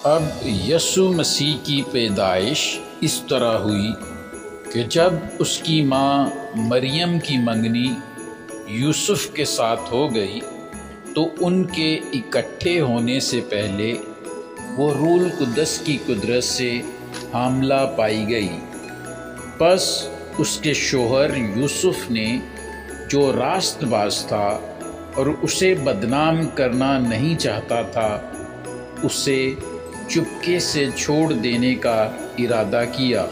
اب یسوع مسیح کی پیدائش اس طرح ہوئی کہ جب اس کی ماں مریم کی منگنی یوسف کے ساتھ ہو گئی تو ان کے اکٹھے ہونے سے پہلے وہ روح القدس کی قدرت سے حاملہ پائی گئی۔ پس اس کے شوہر یوسف نے جو راست باز تھا اور اسے بدنام کرنا نہیں چاہتا تھا، اسے چپکے سے چھوڑ دینے کا ارادہ کیا۔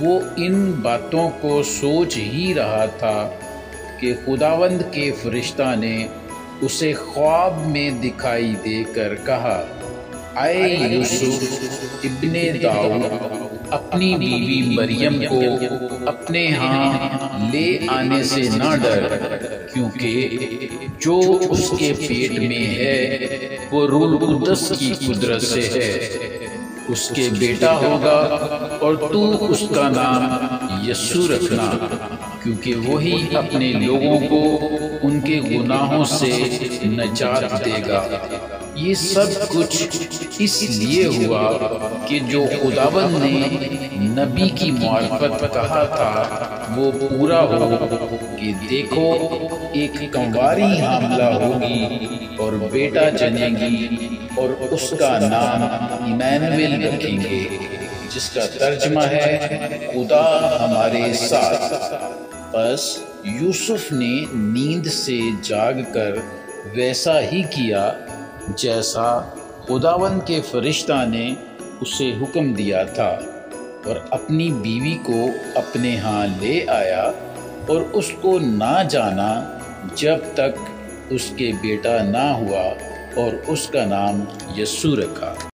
وہ ان باتوں کو سوچ ہی رہا تھا کہ خداوند کے فرشتہ نے اسے خواب میں دکھائی دے کر کہا، اے یوسف ابن داؤد، اپنی بیوی مریم کو اپنے ہاں لے آنے سے نہ ڈر، کیونکہ جو اس کے پیٹ میں ہے وہ روح القدس کی قدرت سے ہے۔ اس کے بیٹا ہوگا اور تو اس کا نام یسوع رکھنا، کیونکہ وہی اپنے لوگوں کو ان کے گناہوں سے نجات دے گا۔ یہ سب کچھ اس لیے ہوا کہ جو خداوند نے نبی کی معرفت کہا تھا وہ پورا ہو کہ دیکھو ایک کنواری حاملہ ہوگی اور بیٹا جنے گی اور اس کا نام ایمانویل رکھیں گے، جس کا ترجمہ ہے خدا ہمارے ساتھ۔ پس یوسف نے نیند سے جاگ کر ویسا ہی کیا جیسا خداوند کے فرشتہ نے اسے حکم دیا تھا، اور اپنی بیوی کو اپنے ہاں لے آیا اور اس کو نہ جانا جب تک اس کے بیٹا نہ ہوا، اور اس کا نام یسوع رکھا۔